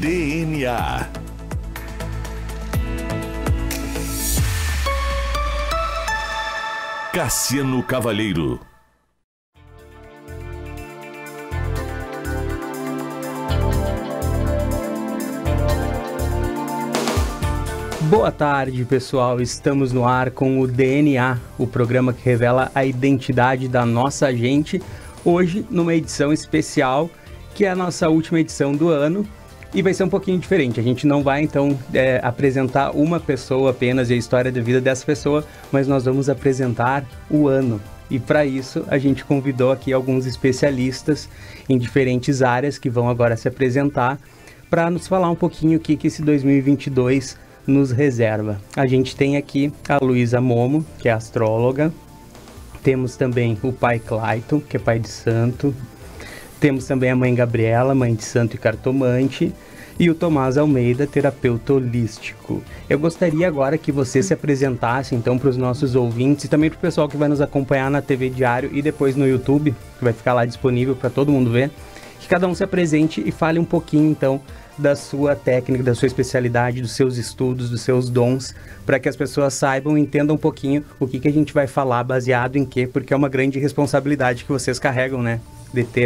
DNA. Cassiano Cavalheiro. Boa tarde, pessoal. Estamos no ar com o DNA, o programa que revela a identidade da nossa gente. Hoje, numa edição especial, que é a nossa última edição do ano. E vai ser um pouquinho diferente. A gente não vai, então, apresentar uma pessoa apenas e a história da vida dessa pessoa, mas nós vamos apresentar o ano. E para isso, a gente convidou aqui alguns especialistas em diferentes áreas que vão agora se apresentar para nos falar um pouquinho o que esse 2022 nos reserva. A gente tem aqui a Luísa Momo, que é astróloga. Temos também o pai Clayton, que é pai de santo. Temos também a mãe Gabriela, mãe de santo e cartomante. E o Tomás Almeida, terapeuta holístico. Eu gostaria agora que você se apresentasse, então, para os nossos ouvintes e também para o pessoal que vai nos acompanhar na TV Diário e depois no YouTube, que vai ficar lá disponível para todo mundo ver. Que cada um se apresente e fale um pouquinho, então, da sua técnica, da sua especialidade, dos seus estudos, dos seus dons, para que as pessoas saibam e entendam um pouquinho o que a gente vai falar, baseado em quê, porque é uma grande responsabilidade que vocês carregam, né? De ter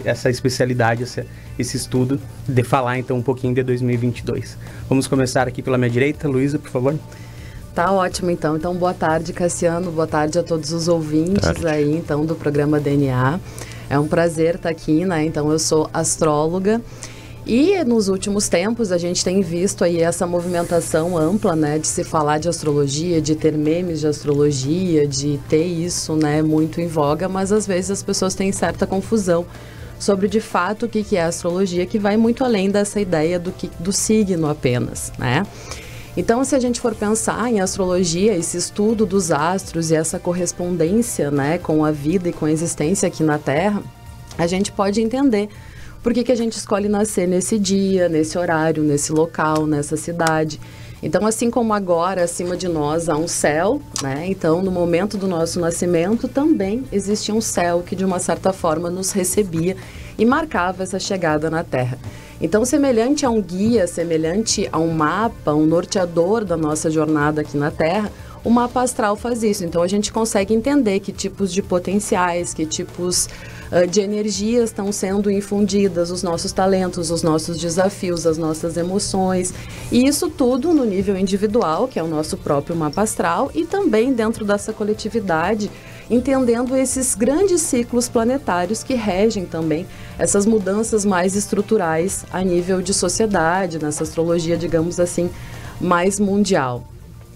essa especialidade, esse estudo, de falar então um pouquinho de 2022. Vamos começar aqui pela minha direita. Luísa, por favor. Tá ótimo, então. Então, boa tarde, Cassiano. Boa tarde a todos os ouvintes aí, então, do programa DNA. É um prazer estar aqui, né? Então, eu sou astróloga. E nos últimos tempos a gente tem visto aí essa movimentação ampla, né, de se falar de astrologia, de ter memes de astrologia, de ter isso, né, muito em voga, mas às vezes as pessoas têm certa confusão sobre de fato o que é a astrologia, que vai muito além dessa ideia do signo apenas, né? Então, se a gente for pensar em astrologia, esse estudo dos astros e essa correspondência, né, com a vida e com a existência aqui na Terra, a gente pode entender por que a gente escolhe nascer nesse dia, nesse horário, nesse local, nessa cidade. Então, assim como agora, acima de nós, há um céu, né? Então, no momento do nosso nascimento, também existia um céu que, de uma certa forma, nos recebia e marcava essa chegada na Terra. Então, semelhante a um guia, semelhante a um mapa, um norteador da nossa jornada aqui na Terra, o mapa astral faz isso. Então, a gente consegue entender que tipos de potenciais, que tipos de energias estão sendo infundidas, os nossos talentos, os nossos desafios, as nossas emoções. E isso tudo no nível individual, que é o nosso próprio mapa astral, e também dentro dessa coletividade, entendendo esses grandes ciclos planetários que regem também essas mudanças mais estruturais a nível de sociedade, nessa astrologia, digamos assim, mais mundial.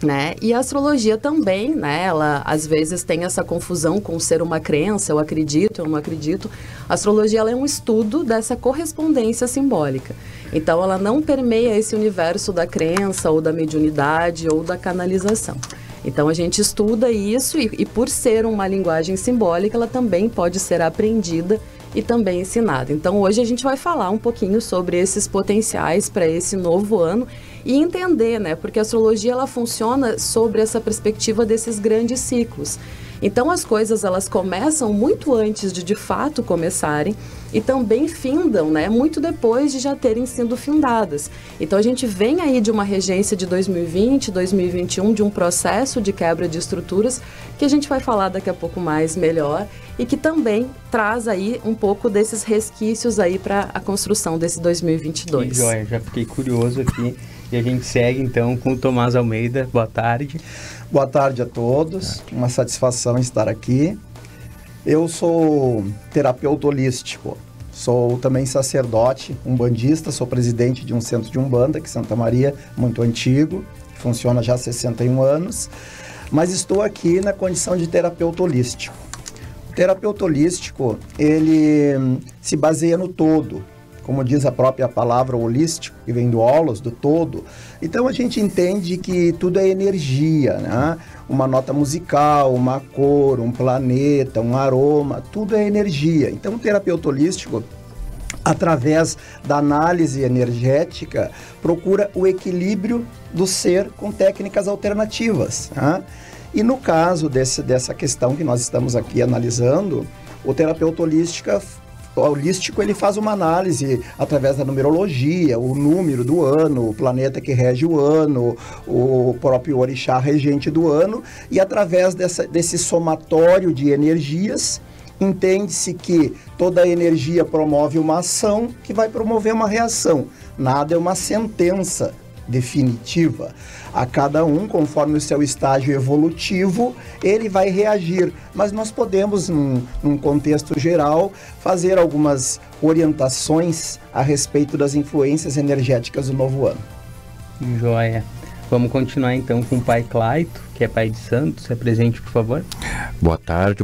Né? E a astrologia também, né? Ela às vezes tem essa confusão com ser uma crença, eu acredito, eu não acredito. A astrologia ela é um estudo dessa correspondência simbólica. Então ela não permeia esse universo da crença ou da mediunidade ou da canalização. Então a gente estuda isso e por ser uma linguagem simbólica, ela também pode ser aprendida e também ensinada. Então hoje a gente vai falar um pouquinho sobre esses potenciais para esse novo ano e entender, né? Porque a astrologia ela funciona sobre essa perspectiva desses grandes ciclos. Então as coisas elas começam muito antes de fato começarem e também findam, né, muito depois de já terem sido findadas. Então a gente vem aí de uma regência de 2020, 2021, de um processo de quebra de estruturas que a gente vai falar daqui a pouco mais melhor e que também traz aí um pouco desses resquícios aí para a construção desse 2022. Que joia, já fiquei curioso aqui. E a gente segue então com o Tomás Almeida. Boa tarde. Boa tarde a todos, uma satisfação estar aqui. Eu sou terapeuta holístico, sou também sacerdote, umbandista, sou presidente de um centro de Umbanda, que é Santa Maria, muito antigo, funciona já há 61 anos, mas estou aqui na condição de terapeuta holístico. O terapeuta holístico, ele se baseia no todo, como diz a própria palavra holístico, que vem do holos, do todo. Então a gente entende que tudo é energia, né? Uma nota musical, uma cor, um planeta, um aroma, tudo é energia. Então o terapeuta holístico, através da análise energética, procura o equilíbrio do ser com técnicas alternativas, né? E no caso dessa questão que nós estamos aqui analisando, o terapeuta holístico holístico, ele faz uma análise através da numerologia, o número do ano, o planeta que rege o ano, o próprio orixá regente do ano, e através desse somatório de energias, entende-se que toda energia promove uma ação que vai promover uma reação. Nada é uma sentença definitiva. A cada um, conforme o seu estágio evolutivo, ele vai reagir. Mas nós podemos, num contexto geral, fazer algumas orientações a respeito das influências energéticas do novo ano. Joia. Vamos continuar então com o pai Claito, que é pai de santo. Se apresente, por favor. Boa tarde,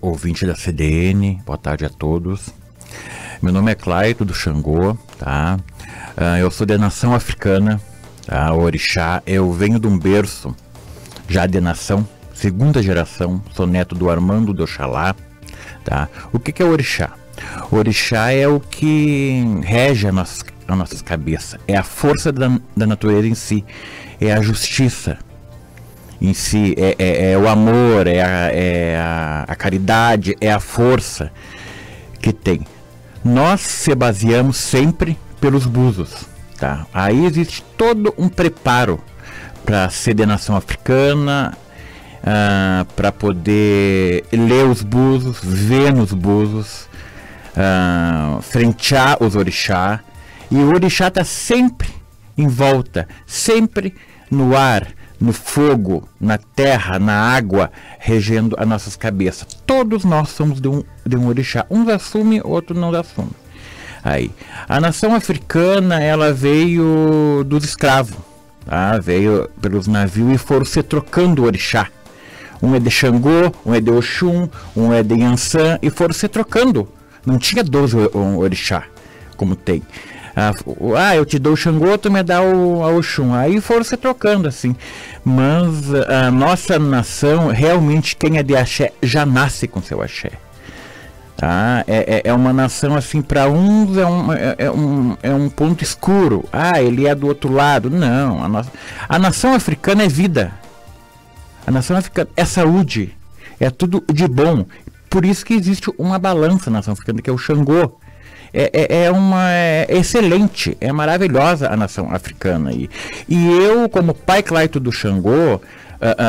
ouvinte da CDN, boa tarde a todos. Meu nome é Claito do Xangô, tá? Eu sou de nação africana, tá? O orixá, eu venho de um berço já de nação, segunda geração, sou neto do Armando do Oxalá, tá? O que é o orixá? O orixá é o que rege a nossas cabeças, é a força da natureza em si, é a justiça em si, é o amor, é a caridade, é a força que tem. Nós se baseamos sempre pelos búzios, tá? Aí existe todo um preparo para ser de nação africana, para poder ler os búzios, ver nos búzios, frentear os orixá. E o orixá está sempre em volta, sempre no ar, no fogo, na terra, na água, regendo as nossas cabeças. Todos nós somos de um orixá. Uns assumem, outros não assumem. Aí, a nação africana, ela veio dos escravos, tá? Veio pelos navios e foram se trocando o orixá. Um é de Xangô, um é de Oxum, um é de Yansan, e foram se trocando. Não tinha 12 orixá, como tem. Eu te dou o Xangô, tu me dá o Oxum. Aí foram se trocando assim. Mas a nossa nação, realmente, quem é de axé, já nasce com seu axé. Tá? É uma nação assim, para uns é um ponto escuro. Ele é do outro lado. Não, a nação africana é vida. A nação africana é saúde. É tudo de bom. Por isso que existe uma balança na nação africana, que é o Xangô. É excelente, é maravilhosa a nação africana. E eu, como pai Claito do Xangô,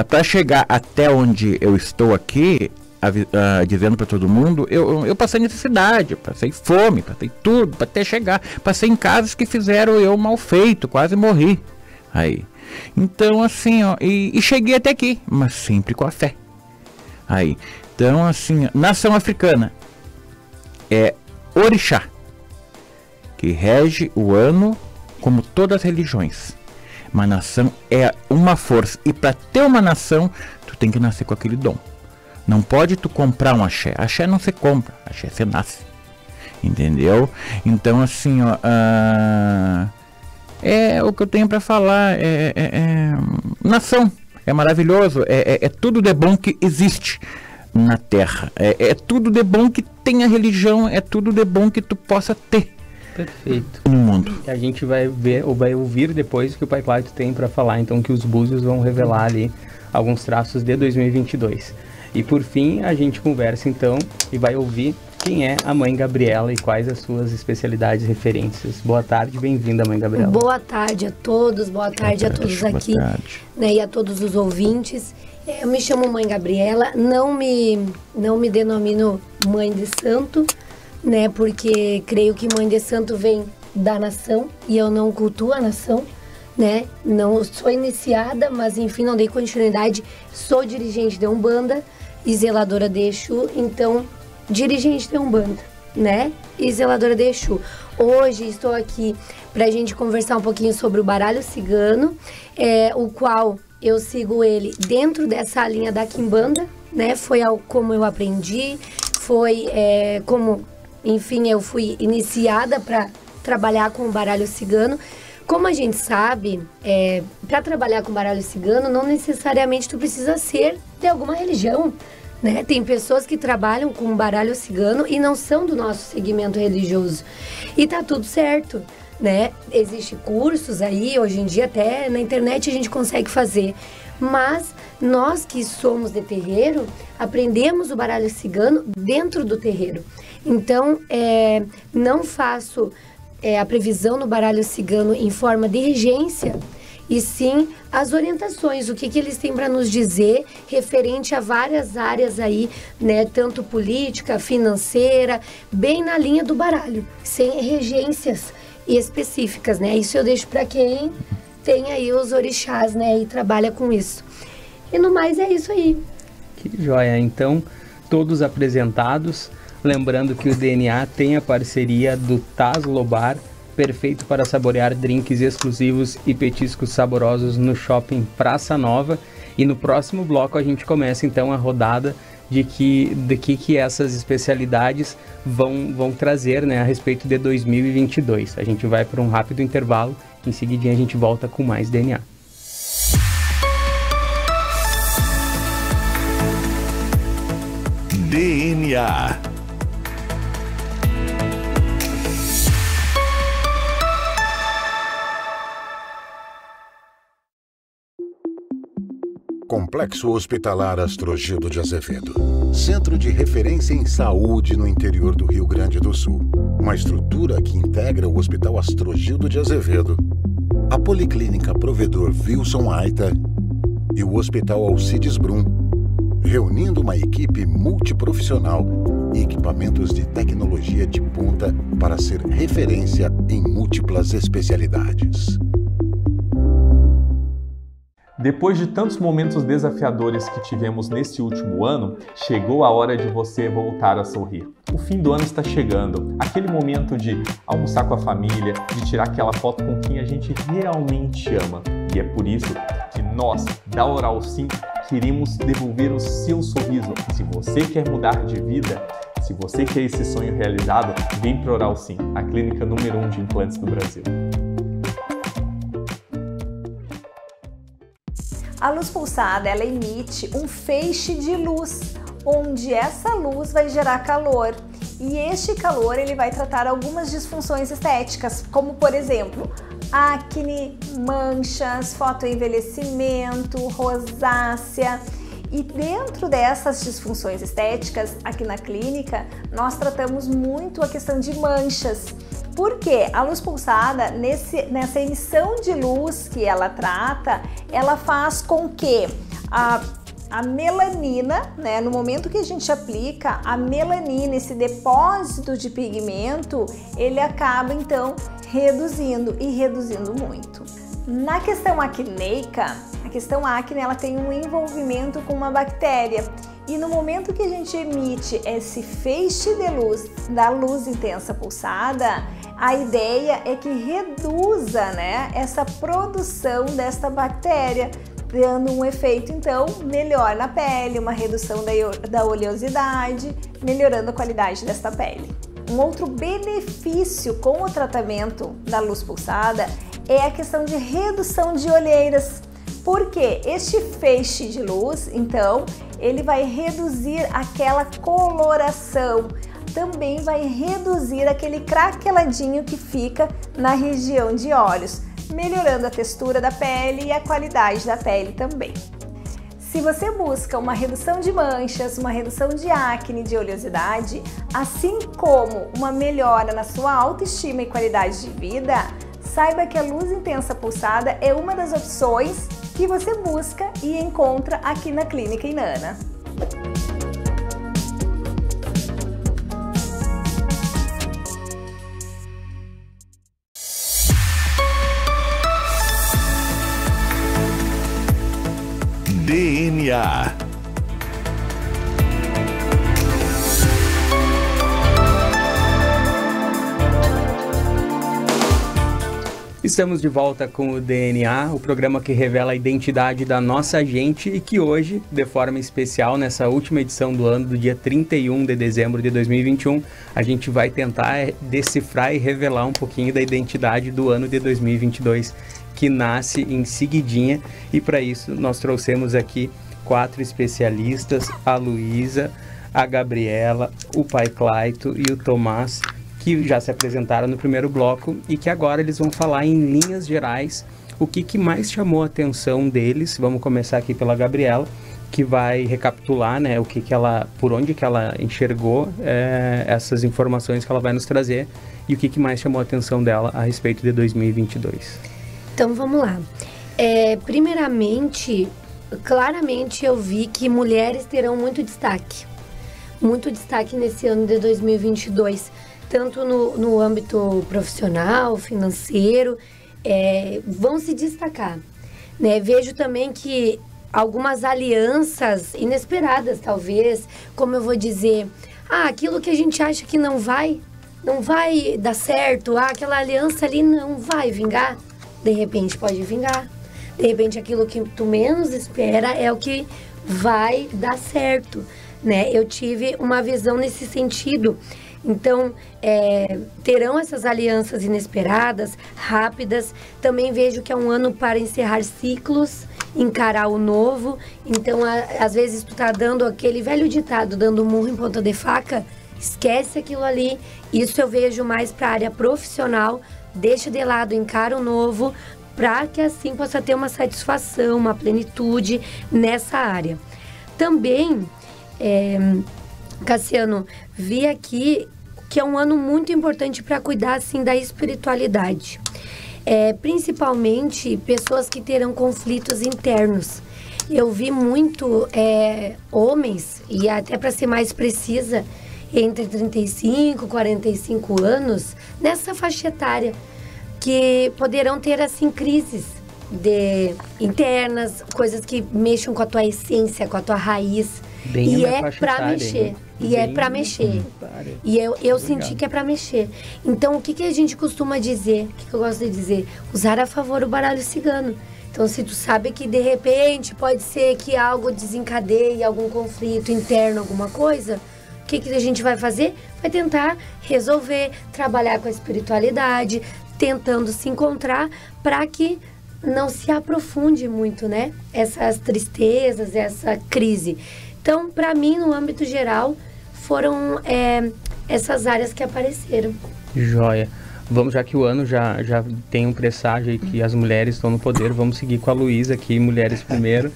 para chegar até onde eu estou aqui, dizendo para todo mundo, eu passei necessidade, passei fome, passei tudo, para até chegar. Passei em casas que fizeram eu mal feito, quase morri. Aí. Então, assim, ó, e cheguei até aqui, mas sempre com a fé. Aí. Então, assim, nação africana é orixá, que rege o ano como todas as religiões. Uma nação é uma força, e para ter uma nação, tu tem que nascer com aquele dom. Não pode tu comprar um axé. Axé não se compra, axé se nasce. Entendeu? Então, assim, ó, é o que eu tenho para falar. Nação é maravilhoso, é tudo de bom que existe na Terra. É tudo de bom que tem a religião, é tudo de bom que tu possa ter. Perfeito. No mundo. A gente vai ver ou vai ouvir depois o que o pai Claito tem para falar, então, que os búzios vão revelar ali alguns traços de 2022. E por fim, a gente conversa então e vai ouvir quem é a mãe Gabriela e quais as suas especialidades e referências. Boa tarde, bem-vinda, mãe Gabriela. Boa tarde a todos, boa tarde a todos aqui, né, e a todos os ouvintes. Eu me chamo mãe Gabriela, não me denomino mãe de santo, né, porque creio que mãe de santo vem da nação e eu não cultuo a nação, né, não sou iniciada, mas enfim, não dei continuidade, sou dirigente de Umbanda e zeladora de Exu, então dirigente de Umbanda, né, e zeladora de Exu. Hoje estou aqui pra gente conversar um pouquinho sobre o baralho cigano, o qual eu sigo ele dentro dessa linha da Quimbanda, né, foi como eu aprendi, foi como, enfim, eu fui iniciada para trabalhar com o baralho cigano. Como a gente sabe, para trabalhar com baralho cigano, não necessariamente tu precisa ser de alguma religião, né? Tem pessoas que trabalham com baralho cigano e não são do nosso segmento religioso. E tá tudo certo, né? Existem cursos aí, hoje em dia até na internet a gente consegue fazer. Mas nós que somos de terreiro, aprendemos o baralho cigano dentro do terreiro. Então, não faço a previsão no baralho cigano em forma de regência, e sim as orientações, o que eles têm para nos dizer referente a várias áreas aí, né, tanto política, financeira, bem na linha do baralho, sem regências específicas, né? Isso eu deixo para quem tem aí os orixás, né, e trabalha com isso. E no mais é isso aí. Que joia! Então, todos apresentados, lembrando que o DNA tem a parceria do Taslo Bar, perfeito para saborear drinks exclusivos e petiscos saborosos no Shopping Praça Nova. E no próximo bloco a gente começa então a rodada de que essas especialidades vão trazer, né, a respeito de 2022. A gente vai para um rápido intervalo, em seguidinha a gente volta com mais DNA. DNA. Complexo Hospitalar Astrogildo de Azevedo. Centro de referência em saúde no interior do Rio Grande do Sul. Uma estrutura que integra o Hospital Astrogildo de Azevedo, a Policlínica Provedor Wilson Aita e o Hospital Alcides Brum, reunindo uma equipe multiprofissional e equipamentos de tecnologia de ponta para ser referência em múltiplas especialidades. Depois de tantos momentos desafiadores que tivemos neste último ano, chegou a hora de você voltar a sorrir. O fim do ano está chegando, aquele momento de almoçar com a família, de tirar aquela foto com quem a gente realmente ama. E é por isso que nós, da Oral Sim, queremos devolver o seu sorriso. Se você quer mudar de vida, se você quer esse sonho realizado, vem para Oral Sim, a clínica número 1 de implantes do Brasil. A luz pulsada, ela emite um feixe de luz, onde essa luz vai gerar calor. E este calor ele vai tratar algumas disfunções estéticas, como por exemplo, acne, manchas, fotoenvelhecimento, rosácea. E dentro dessas disfunções estéticas, aqui na clínica, nós tratamos muito a questão de manchas. Porque a luz pulsada, nessa emissão de luz que ela trata, ela faz com que a melanina, né, no momento que a gente aplica, a melanina, esse depósito de pigmento, ele acaba então reduzindo e reduzindo muito. Na questão acneica, a questão acne, ela tem um envolvimento com uma bactéria. E no momento que a gente emite esse feixe de luz da luz intensa pulsada, a ideia é que reduza, né, essa produção desta bactéria, dando um efeito então melhor na pele, uma redução da oleosidade, melhorando a qualidade desta pele. Um outro benefício com o tratamento da luz pulsada é a questão de redução de olheiras. Porque este feixe de luz, então, ele vai reduzir aquela coloração, também vai reduzir aquele craqueladinho que fica na região de olhos, melhorando a textura da pele e a qualidade da pele também. Se você busca uma redução de manchas, uma redução de acne, de oleosidade, assim como uma melhora na sua autoestima e qualidade de vida, saiba que a luz intensa pulsada é uma das opções que você busca e encontra aqui na Clínica Inanna. DNA. Estamos de volta com o DNA, o programa que revela a identidade da nossa gente e que hoje, de forma especial, nessa última edição do ano, do dia 31 de dezembro de 2021, a gente vai tentar decifrar e revelar um pouquinho da identidade do ano de 2022, que nasce em seguidinha, e para isso nós trouxemos aqui 4 especialistas, a Luísa, a Gabriela, o pai Claito e o Tomás, que já se apresentaram no primeiro bloco e que agora eles vão falar em linhas gerais o que mais chamou a atenção deles. Vamos começar aqui pela Gabriela, que vai recapitular, né, por onde que ela enxergou essas informações que ela vai nos trazer e o que mais chamou a atenção dela a respeito de 2022. Então, vamos lá. Primeiramente, claramente eu vi que mulheres terão muito destaque nesse ano de 2022, tanto no âmbito profissional, financeiro, vão se destacar, né? Vejo também que algumas alianças inesperadas, talvez, como eu vou dizer, aquilo que a gente acha que não vai dar certo, aquela aliança ali não vai vingar, de repente pode vingar. De repente aquilo que tu menos espera é o que vai dar certo, né? Eu tive uma visão nesse sentido. Então, terão essas alianças inesperadas, rápidas. Também vejo que é um ano para encerrar ciclos, encarar o novo. Então, às vezes tu tá dando aquele velho ditado, dando murro em ponta de faca, esquece aquilo ali. Isso eu vejo mais para a área profissional, deixa de lado, encara o novo, para que assim possa ter uma satisfação, uma plenitude nessa área. Também, Cassiano, vi aqui que é um ano muito importante para cuidar assim da espiritualidade. Principalmente pessoas que terão conflitos internos. Eu vi muito homens, e até para ser mais precisa, entre 35 e 45 anos, nessa faixa etária, que poderão ter assim crises internas, coisas que mexam com a tua essência, com a tua raiz. Bem e é para mexer. Né? E é para mexer. E eu senti que é para mexer. Então, o que a gente costuma dizer? O que eu gosto de dizer? Usar a favor o baralho cigano. Então, se tu sabe que, de repente, pode ser que algo desencadeie algum conflito interno, alguma coisa, o que a gente vai fazer? Vai tentar resolver, trabalhar com a espiritualidade, tentando se encontrar para que não se aprofunde muito, né? Essas tristezas, essa crise. Então, para mim, no âmbito geral, foram essas áreas que apareceram. Joia. Vamos, já que o ano já tem um presságio aí que as mulheres estão no poder, vamos seguir com a Luísa aqui, mulheres primeiro.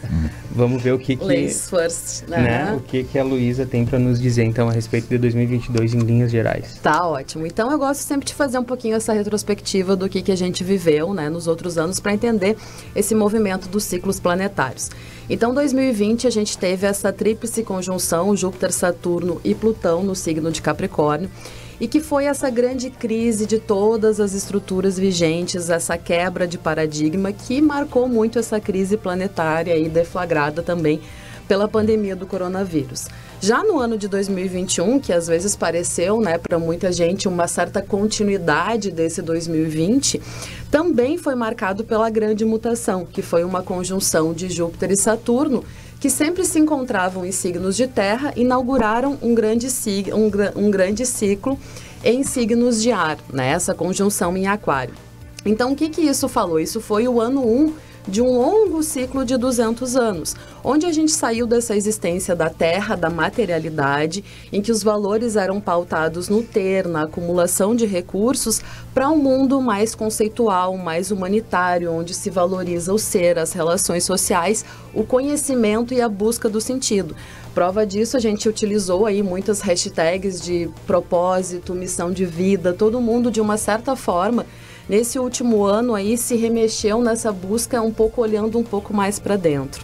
Vamos ver o que Ladies first, né? O que a Luísa tem para nos dizer, então, a respeito de 2022 em linhas gerais. Tá ótimo. Então, eu gosto sempre de fazer um pouquinho essa retrospectiva do que a gente viveu, né, nos outros anos, para entender esse movimento dos ciclos planetários. Então, 2020, a gente teve essa tríplice conjunção, Júpiter, Saturno e Plutão no signo de Capricórnio, e que foi essa grande crise de todas as estruturas vigentes, essa quebra de paradigma que marcou muito essa crise planetária e deflagrada também pela pandemia do coronavírus. Já no ano de 2021, que às vezes pareceu, né, para muita gente uma certa continuidade desse 2020, também foi marcado pela grande mutação, que foi uma conjunção de Júpiter e Saturno, que sempre se encontravam em signos de terra, inauguraram um grande ciclo em signos de ar, né? Essa conjunção em aquário. Então, o que isso falou? Isso foi o ano 1 de um longo ciclo de 200 anos, onde a gente saiu dessa existência da terra, da materialidade, em que os valores eram pautados no ter, na acumulação de recursos, para um mundo mais conceitual, mais humanitário, onde se valoriza o ser, as relações sociais, o conhecimento e a busca do sentido. Prova disso, a gente utilizou aí muitas hashtags de propósito, missão de vida, todo mundo de uma certa forma nesse último ano aí se remexeu nessa busca, olhando um pouco mais para dentro.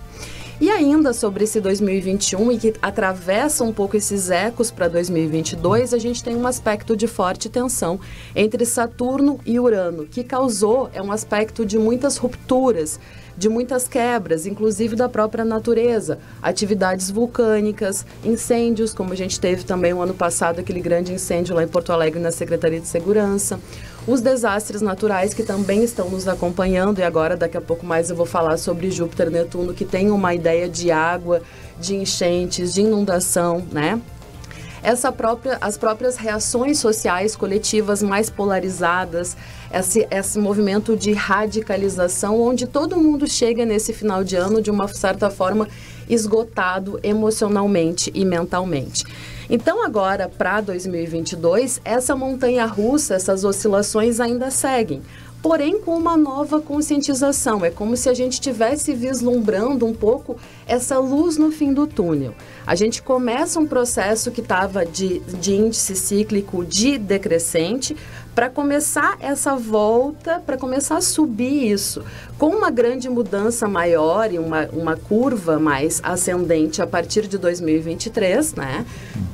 E ainda sobre esse 2021 e que atravessa um pouco esses ecos para 2022, a gente tem um aspecto de forte tensão entre Saturno e Urano, que causou um aspecto de muitas rupturas, de muitas quebras, inclusive da própria natureza, atividades vulcânicas, incêndios, como a gente teve também o ano passado, aquele grande incêndio lá em Porto Alegre na Secretaria de Segurança, os desastres naturais que também estão nos acompanhando, e agora daqui a pouco mais eu vou falar sobre Júpiter e Netuno, que tem uma ideia de água, de enchentes, de inundação, né? As próprias reações sociais coletivas mais polarizadas, esse movimento de radicalização, onde todo mundo chega nesse final de ano de uma certa forma esgotado emocionalmente e mentalmente. Então agora, para 2022, essa montanha-russa, essas oscilações ainda seguem. porém com uma nova conscientização. É como se a gente estivesse vislumbrando um pouco essa luz no fim do túnel. A gente começa um processo que estava de índice cíclico de decrescente, para começar essa volta, para começar a subir isso, com uma grande mudança maior e uma curva mais ascendente a partir de 2023, né,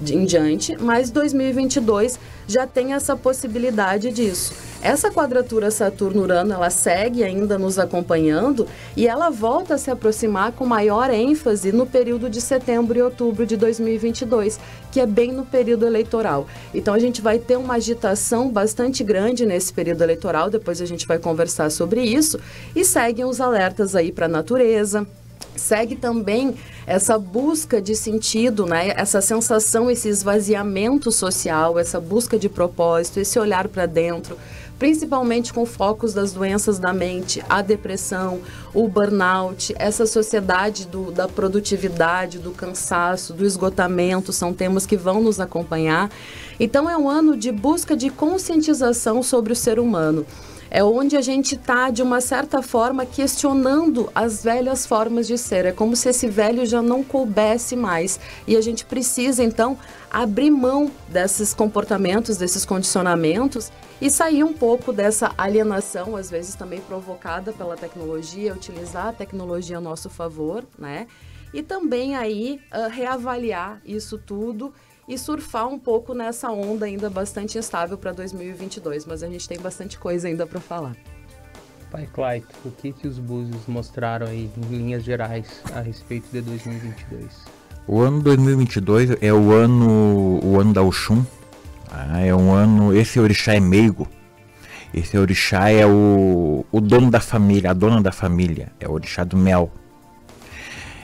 em diante, mas 2022 já tem essa possibilidade disso. Essa quadratura Saturno-Urano, ela segue ainda nos acompanhando e ela volta a se aproximar com maior ênfase no período de setembro e outubro de 2022, que é bem no período eleitoral. Então a gente vai ter uma agitação bastante grande nesse período eleitoral, depois a gente vai conversar sobre isso, e seguem os alertas aí para a natureza. Segue também essa busca de sentido, né? Essa sensação, esse esvaziamento social, essa busca de propósito, esse olhar para dentro, principalmente com focos das doenças da mente, a depressão, o burnout, essa sociedade da produtividade, do cansaço, do esgotamento, são temas que vão nos acompanhar. Então é um ano de busca de conscientização sobre o ser humano. É onde a gente está, de uma certa forma, questionando as velhas formas de ser. É como se esse velho já não coubesse mais. E a gente precisa, então, abrir mão desses comportamentos, desses condicionamentos e sair um pouco dessa alienação, às vezes também provocada pela tecnologia, utilizar a tecnologia a nosso favor, né? E também aí reavaliar isso tudo e surfar um pouco nessa onda ainda bastante instável para 2022, mas a gente tem bastante coisa ainda para falar. Pai Clayton, o que os búzios mostraram aí em linhas gerais a respeito de 2022? O ano 2022 é o ano da Oxum. É um ano, esse orixá é meigo. Esse orixá é o dono da família, a dona da família, é o orixá do mel.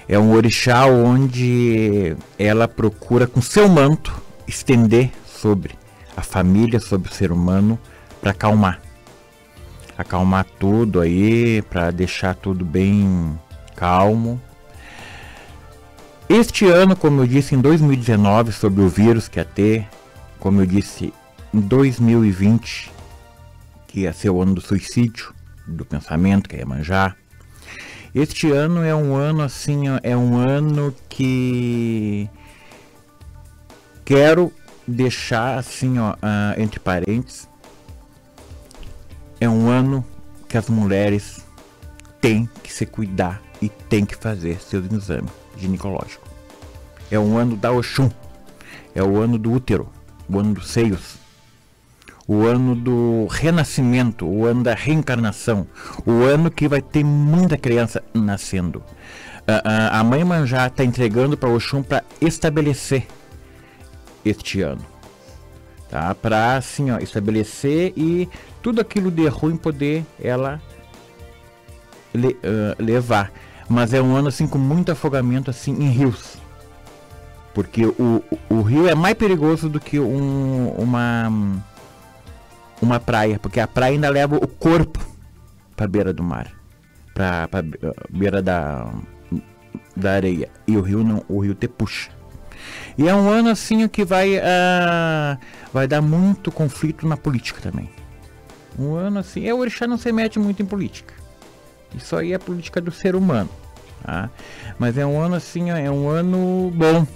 É um orixá onde ela procura, com seu manto, estender sobre a família, sobre o ser humano, para acalmar. Acalmar tudo aí, para deixar tudo bem calmo. Este ano, como eu disse, em 2019, sobre o vírus que ia ter, como eu disse, em 2020, que ia ser o ano do suicídio, do pensamento, que é Iemanjá. Este ano é um ano assim, é um ano que quero deixar assim, entre parênteses, é um ano que as mulheres têm que se cuidar e têm que fazer seus exames ginecológicos. É um ano da Oxum, é o ano do útero, o ano dos seios, o ano do renascimento, o ano da reencarnação, o ano que vai ter muita criança nascendo. A mãe Iemanjá está entregando para o Oxum para estabelecer este ano, tá? Para assim, estabelecer e tudo aquilo de ruim poder ela levar. Mas é um ano assim com muito afogamento assim em rios, porque o rio é mais perigoso do que uma praia, porque a praia ainda leva o corpo para a beira do mar, para a beira da areia, e o rio não, o rio te puxa. E é um ano assim que vai dar muito conflito na política também. Um ano assim, o orixá não se mete muito em política, isso aí é a política do ser humano, tá? Mas é um ano assim, é um ano bom,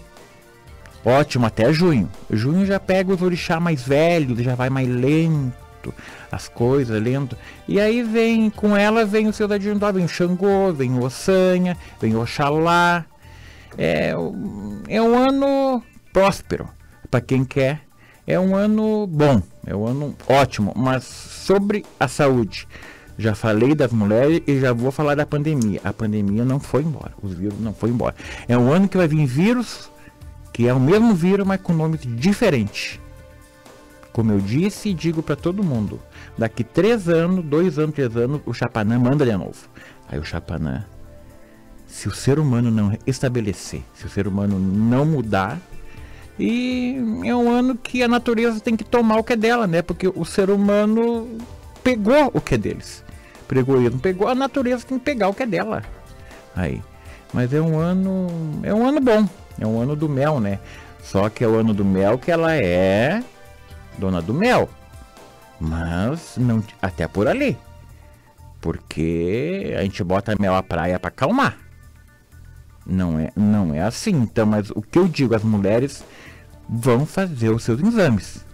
ótimo, até junho. Junho já pega os orixá mais velhos, já vai mais lento, as coisas lento. E aí vem, com ela vem o seu adjuntor, vem o Xangô, vem o Ossanha, vem o Oxalá. É um ano próspero para quem quer. É um ano bom, é um ano ótimo. Mas sobre a saúde, já falei das mulheres e já vou falar da pandemia. A pandemia não foi embora, os vírus não foi embora. É um ano que vai vir vírus, que é o mesmo vírus, mas com nomes diferentes. Como eu disse e digo para todo mundo, daqui 3 anos, 2 anos, 3 anos, o Chapanã manda de novo. Aí o Chapanã, se o ser humano não estabelecer, se o ser humano não mudar, e é um ano que a natureza tem que tomar o que é dela, né? Porque o ser humano pegou o que é deles. Pegou, a natureza tem que pegar o que é dela. Aí. Mas é um ano bom. É um ano do mel, né? Só que é o ano do mel que ela é dona do mel. Mas não até por ali. Porque a gente bota mel à praia para acalmar. Não é assim. Então, mas o que eu digo, as mulheres vão fazer os seus exames.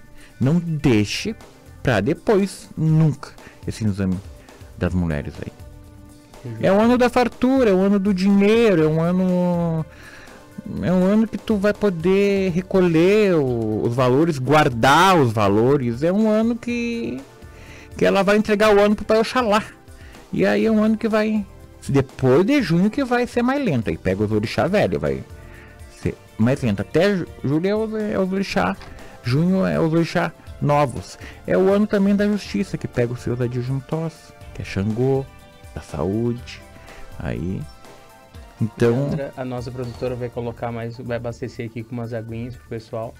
Não deixe para depois, nunca, esse exame das mulheres aí. É o ano da fartura, é o ano do dinheiro, é um ano que tu vai poder recolher os valores, guardar os valores. É um ano que ela vai entregar o ano pro Pai Oxalá. E aí é um ano que vai, depois de junho, que vai ser mais lento. Aí pega os orixá velho, vai ser mais lento. Até julho é os orixá, junho é os orixá novos. É o ano também da justiça, que pega os seus adjuntós, que é Xangô, da saúde. Aí então Leandra, a nossa produtora vai vai abastecer aqui com umas aguinhas pro pessoal.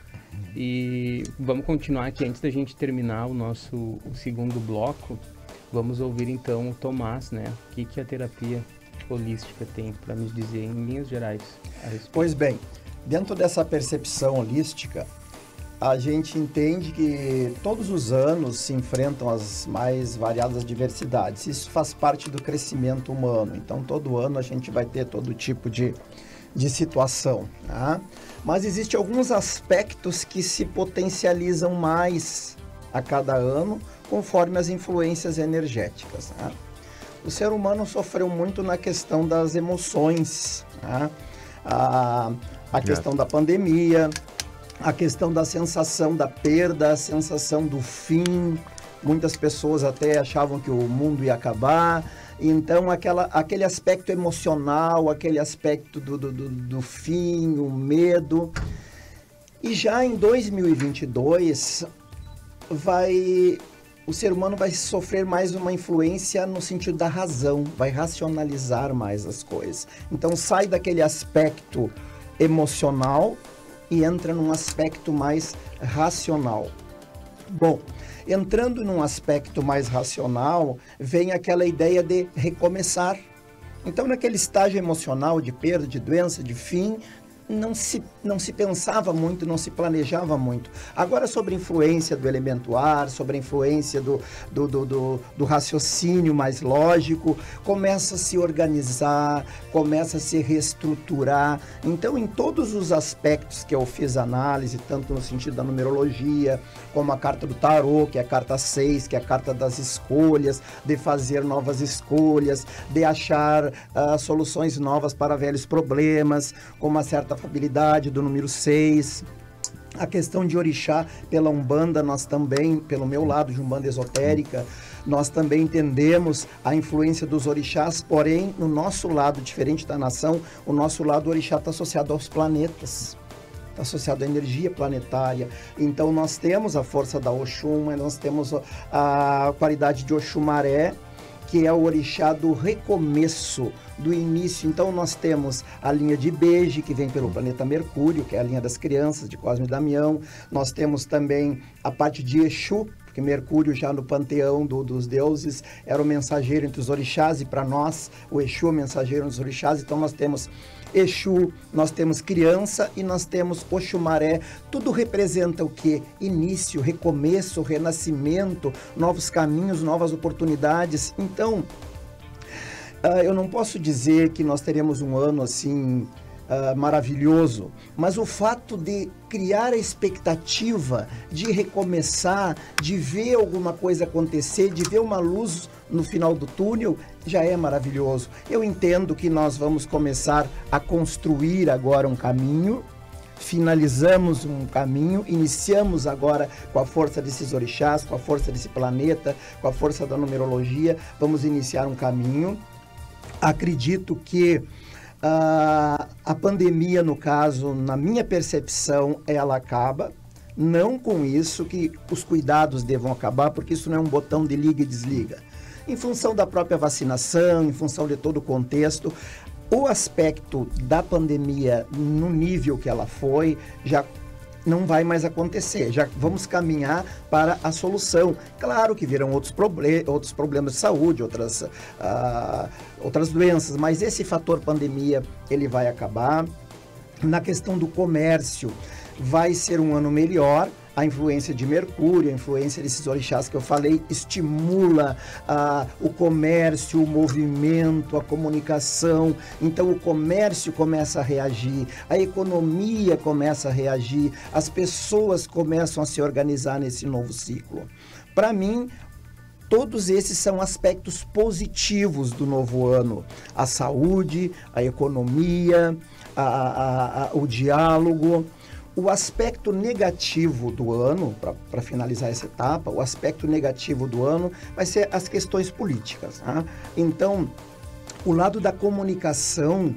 E vamos continuar aqui antes da gente terminar o segundo bloco. Vamos ouvir então o Tomás, né? O que a terapia holística tem para nos dizer em linhas gerais a respeito? Pois bem, dentro dessa percepção holística, a gente entende que todos os anos se enfrentam as mais variadas adversidades. Isso faz parte do crescimento humano. Então, todo ano a gente vai ter todo tipo de situação. Tá? Mas existem alguns aspectos que se potencializam mais a cada ano, conforme as influências energéticas. Tá? O ser humano sofreu muito na questão das emoções. Tá? A questão da pandemia, a questão da sensação da perda, a sensação do fim. Muitas pessoas até achavam que o mundo ia acabar. Então, aquele aspecto emocional, aquele aspecto do fim, o medo. E já em 2022, o ser humano vai sofrer mais uma influência no sentido da razão, vai racionalizar mais as coisas. Então, sai daquele aspecto emocional e entra num aspecto mais racional. Bom, entrando num aspecto mais racional, vem aquela ideia de recomeçar. Então, naquele estágio emocional de perda, de doença, de fim, não se pensava muito, não se planejava muito. Agora, sobre a influência do elemento ar, sobre a influência do raciocínio mais lógico, começa a se organizar, começa a se reestruturar. Então, em todos os aspectos que eu fiz análise, tanto no sentido da numerologia, como a carta do tarô, que é a carta 6, que é a carta das escolhas, de fazer novas escolhas, de achar soluções novas para velhos problemas, com uma certa habilidade do número 6, a questão de orixá pela Umbanda, nós também, pelo meu lado de Umbanda esotérica, nós também entendemos a influência dos orixás, porém, no nosso lado, diferente da nação, o nosso lado orixá está associado aos planetas, está associado à energia planetária. Então, nós temos a força da Oxum, nós temos a qualidade de Oxumaré, que é o orixá do recomeço, do início. Então, nós temos a linha de Beje, que vem pelo planeta Mercúrio, que é a linha das crianças, de Cosme e Damião. Nós temos também a parte de Exu, porque Mercúrio, já no panteão dos deuses, era o mensageiro entre os orixás, e para nós, o Exu é o mensageiro dos orixás. Então, nós temos Exu, nós temos criança e nós temos Oxumaré. Tudo representa o quê? Início, recomeço, renascimento, novos caminhos, novas oportunidades. Então, eu não posso dizer que nós teremos um ano assim maravilhoso, mas o fato de criar a expectativa de recomeçar, de ver alguma coisa acontecer, de ver uma luz no final do túnel, já é maravilhoso. Eu entendo que nós vamos começar a construir agora um caminho, finalizamos um caminho, iniciamos agora com a força desses orixás, com a força desse planeta, com a força da numerologia, vamos iniciar um caminho. Acredito que a pandemia, no caso, na minha percepção, ela acaba. Não com isso que os cuidados devam acabar, porque isso não é um botão de liga e desliga. Em função da própria vacinação, em função de todo o contexto, o aspecto da pandemia, no nível que ela foi, já não vai mais acontecer, já vamos caminhar para a solução. Claro que virão outros problemas de saúde, outras doenças, mas esse fator pandemia, ele vai acabar. Na questão do comércio, vai ser um ano melhor, a influência de Mercúrio, a influência desses orixás que eu falei, estimula o comércio, o movimento, a comunicação. Então o comércio começa a reagir, a economia começa a reagir, as pessoas começam a se organizar nesse novo ciclo. Para mim, todos esses são aspectos positivos do novo ano. A saúde, a economia, o diálogo. O aspecto negativo do ano, para finalizar essa etapa, o aspecto negativo do ano vai ser as questões políticas. Tá? Então, o lado da comunicação,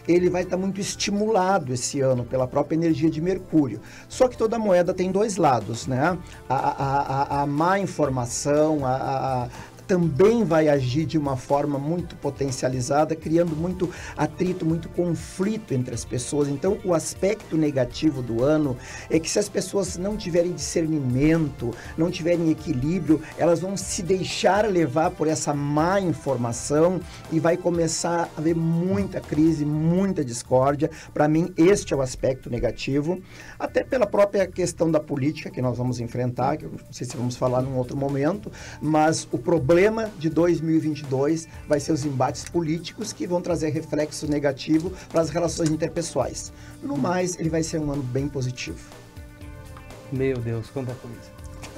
ele vai estar muito estimulado esse ano pela própria energia de Mercúrio. Só que toda moeda tem dois lados, né? A má informação, também vai agir de uma forma muito potencializada, criando muito atrito, muito conflito entre as pessoas. Então, o aspecto negativo do ano é que se as pessoas não tiverem discernimento, não tiverem equilíbrio, elas vão se deixar levar por essa má informação e vai começar a haver muita crise, muita discórdia. Para mim, este é o aspecto negativo, até pela própria questão da política que nós vamos enfrentar, que eu não sei se vamos falar num outro momento, mas o problema de 2022 vai ser os embates políticos que vão trazer reflexo negativo para as relações interpessoais. No mais, ele vai ser um ano bem positivo. Meu Deus, quanta coisa.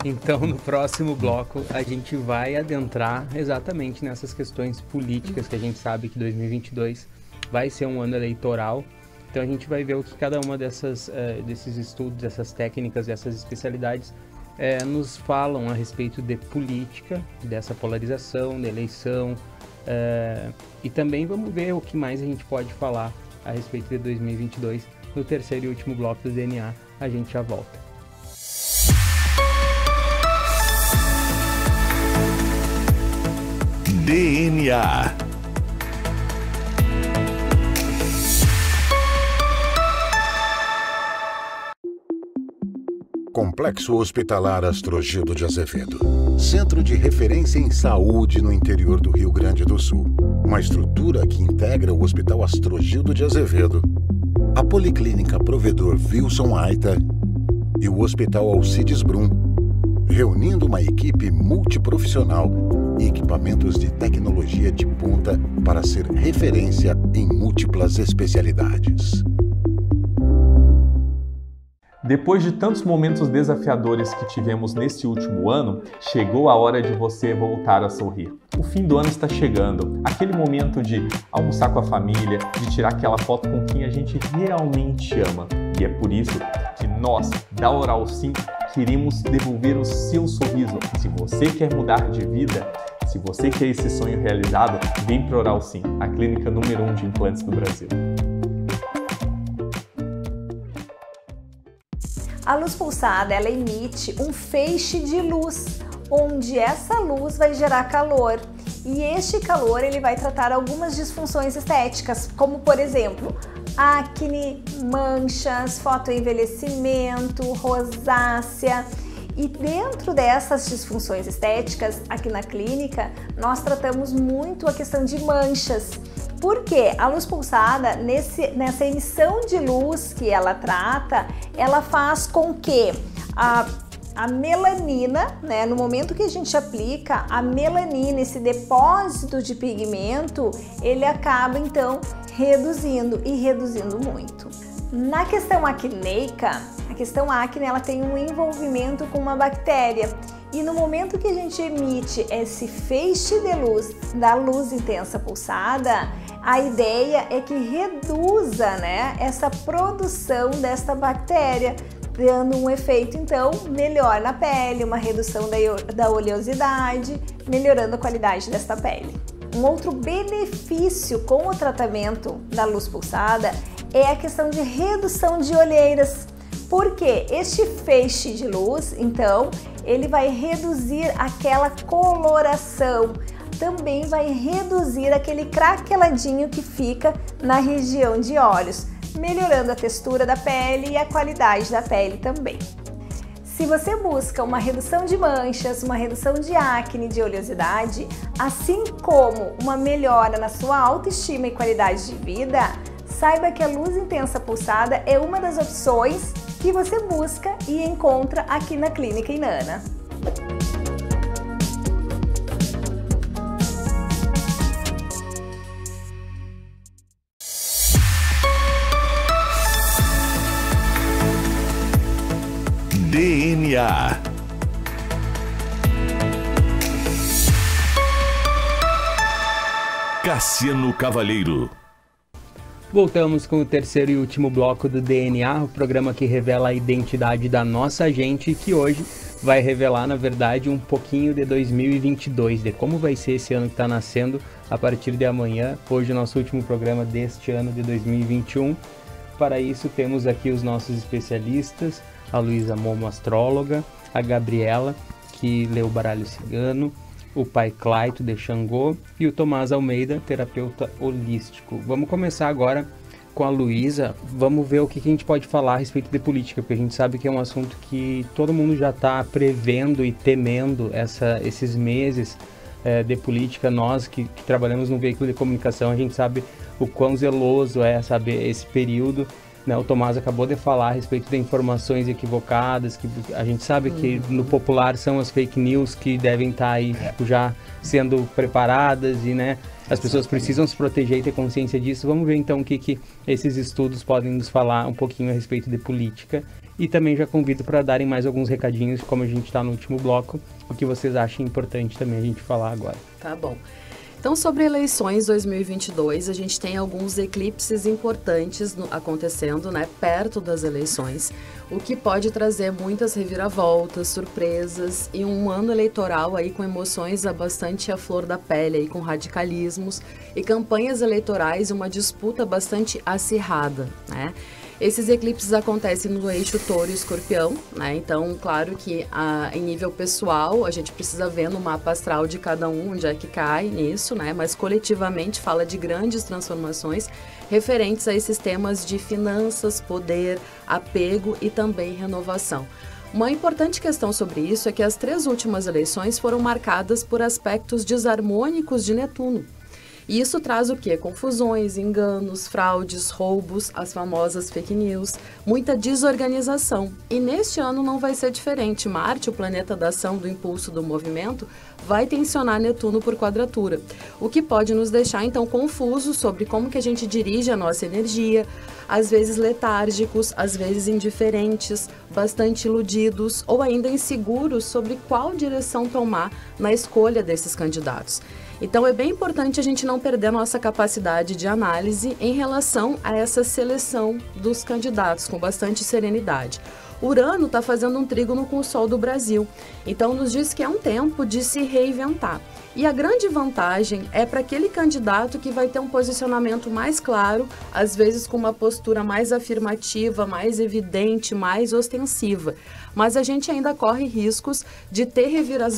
Então, no próximo bloco, a gente vai adentrar exatamente nessas questões políticas, que a gente sabe que 2022 vai ser um ano eleitoral. Então, a gente vai ver o que cada uma desses estudos, dessas técnicas, dessas especialidades nos falam a respeito de política, dessa polarização, da eleição, e também vamos ver o que mais a gente pode falar a respeito de 2022 no terceiro e último bloco do DNA. A gente já volta. DNA. Complexo Hospitalar Astrogildo de Azevedo. Centro de referência em saúde no interior do Rio Grande do Sul. Uma estrutura que integra o Hospital Astrogildo de Azevedo, a Policlínica Provedor Wilson Aita e o Hospital Alcides Brum, reunindo uma equipe multiprofissional e equipamentos de tecnologia de ponta para ser referência em múltiplas especialidades. Depois de tantos momentos desafiadores que tivemos neste último ano, chegou a hora de você voltar a sorrir. O fim do ano está chegando, aquele momento de almoçar com a família, de tirar aquela foto com quem a gente realmente ama. E é por isso que nós, da Oral Sim, queremos devolver o seu sorriso. Se você quer mudar de vida, se você quer esse sonho realizado, vem para Oral Sim, a clínica número 1 de implantes do Brasil. A luz pulsada, ela emite um feixe de luz, onde essa luz vai gerar calor. E este calor, ele vai tratar algumas disfunções estéticas, como por exemplo, acne, manchas, fotoenvelhecimento, rosácea. E dentro dessas disfunções estéticas, aqui na clínica, nós tratamos muito a questão de manchas. Porque a luz pulsada, nessa emissão de luz que ela trata, ela faz com que a melanina, né, no momento que a gente aplica a melanina, esse depósito de pigmento, ele acaba então reduzindo e reduzindo muito. Na questão acneica, a questão acne, ela tem um envolvimento com uma bactéria. E no momento que a gente emite esse feixe de luz, da luz intensa pulsada, a ideia é que reduza, né, essa produção desta bactéria, dando um efeito, então, melhor na pele, uma redução da oleosidade, melhorando a qualidade desta pele. Um outro benefício com o tratamento da luz pulsada é a questão de redução de olheiras. Porque este feixe de luz, então, ele vai reduzir aquela coloração, também vai reduzir aquele craqueladinho que fica na região de olhos, melhorando a textura da pele e a qualidade da pele também. Se você busca uma redução de manchas, uma redução de acne, de oleosidade, assim como uma melhora na sua autoestima e qualidade de vida, saiba que a luz intensa pulsada é uma das opções que que você busca e encontra aqui na Clínica Inanna. DNA. Cassiano Cavalheiro. Voltamos com o terceiro e último bloco do DNA, o programa que revela a identidade da nossa gente, que hoje vai revelar, na verdade, um pouquinho de 2022, de como vai ser esse ano que está nascendo a partir de amanhã. Hoje, o nosso último programa deste ano de 2021. Para isso, temos aqui os nossos especialistas, a Luísa Momo, astróloga, a Gabriela, que lê o baralho cigano, o pai Claito de Xangô e o Tomás Almeida, terapeuta holístico. Vamos começar agora com a Luísa. Vamos ver o que a gente pode falar a respeito de política, porque a gente sabe que é um assunto que todo mundo já está prevendo e temendo esses meses de política. Nós que trabalhamos no veículo de comunicação, a gente sabe o quão zeloso é, sabe, esse período. O Tomás acabou de falar a respeito de informações equivocadas, que a gente sabe que no popular são as fake news que devem estar aí já sendo preparadas e, as pessoas precisam se proteger e ter consciência disso. Vamos ver então o que esses estudos podem nos falar um pouquinho a respeito de política. E também já convido para darem mais alguns recadinhos, como a gente está no último bloco, o que vocês acham importante também a gente falar agora. Tá bom. Então, sobre eleições 2022, a gente tem alguns eclipses importantes acontecendo, perto das eleições, o que pode trazer muitas reviravoltas, surpresas e um ano eleitoral aí com emoções bastante à flor da pele, aí com radicalismos e campanhas eleitorais e uma disputa bastante acirrada, Esses eclipses acontecem no eixo Touro e Escorpião, Então, claro que em nível pessoal, a gente precisa ver no mapa astral de cada um onde é que cai nisso, Mas coletivamente fala de grandes transformações referentes a esses temas de finanças, poder, apego e também renovação. Uma importante questão sobre isso é que as 3 últimas eleições foram marcadas por aspectos desarmônicos de Netuno. E isso traz o quê? Confusões, enganos, fraudes, roubos, as famosas fake news, muita desorganização. E neste ano não vai ser diferente. Marte, o planeta da ação, do impulso, do movimento, vai tensionar Netuno por quadratura, o que pode nos deixar então confusos sobre como que a gente dirige a nossa energia, às vezes letárgicos, às vezes indiferentes, bastante iludidos ou ainda inseguros sobre qual direção tomar na escolha desses candidatos. Então é bem importante a gente não perder a nossa capacidade de análise em relação a essa seleção dos candidatos com bastante serenidade. Urano está fazendo um trígono com o Sol do Brasil, então nos diz que é um tempo de se reinventar. E a grande vantagem é para aquele candidato que vai ter um posicionamento mais claro, às vezes com uma postura mais afirmativa, mais evidente, mais ostensiva. Mas a gente ainda corre riscos de ter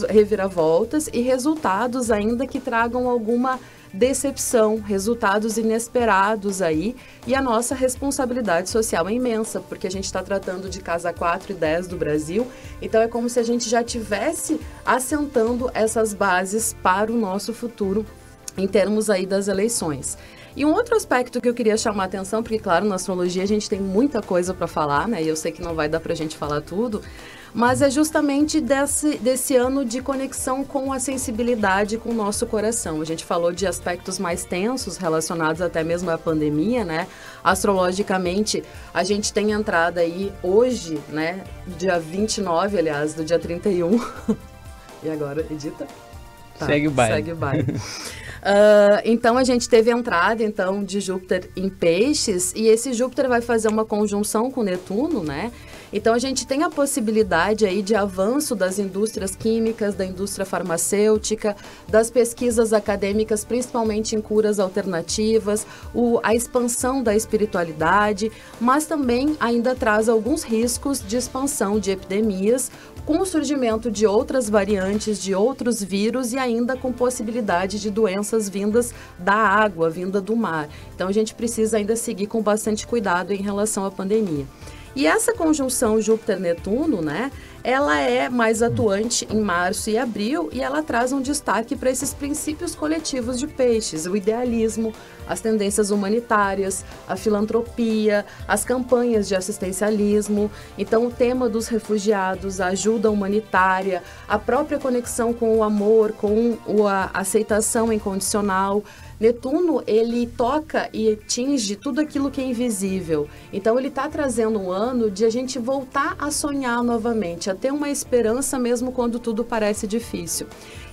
reviravoltas e resultados ainda que tragam alguma decepção, resultados inesperados aí, e a nossa responsabilidade social é imensa, porque a gente está tratando de casa 4 e 10 do Brasil, então é como se a gente já tivesse assentando essas bases para o nosso futuro em termos aí das eleições. E um outro aspecto que eu queria chamar a atenção, porque claro, na astrologia a gente tem muita coisa para falar, e eu sei que não vai dar para a gente falar tudo, mas é justamente desse ano de conexão com a sensibilidade, com o nosso coração. A gente falou de aspectos mais tensos relacionados até mesmo à pandemia, Astrologicamente, a gente tem entrada aí hoje, dia 29, aliás, do dia 31. E agora, edita? Tá, segue o baile. Segue o baile. Então a gente teve a entrada de Júpiter em Peixes, e esse Júpiter vai fazer uma conjunção com Netuno, Então a gente tem a possibilidade aí de avanço das indústrias químicas, da indústria farmacêutica, das pesquisas acadêmicas, principalmente em curas alternativas, a expansão da espiritualidade, mas também ainda traz alguns riscos de expansão de epidemias, com o surgimento de outras variantes, de outros vírus e ainda com possibilidade de doenças vindas da água, vinda do mar. Então a gente precisa ainda seguir com bastante cuidado em relação à pandemia. E essa conjunção Júpiter-Netuno, ela é mais atuante em março e abril e ela traz um destaque para esses princípios coletivos de peixes, o idealismo, as tendências humanitárias, a filantropia, as campanhas de assistencialismo. Então, o tema dos refugiados, a ajuda humanitária, a própria conexão com o amor, com a aceitação incondicional. Netuno, ele toca e atinge tudo aquilo que é invisível. Então, ele está trazendo um ano de a gente voltar a sonhar novamente, a ter uma esperança mesmo quando tudo parece difícil.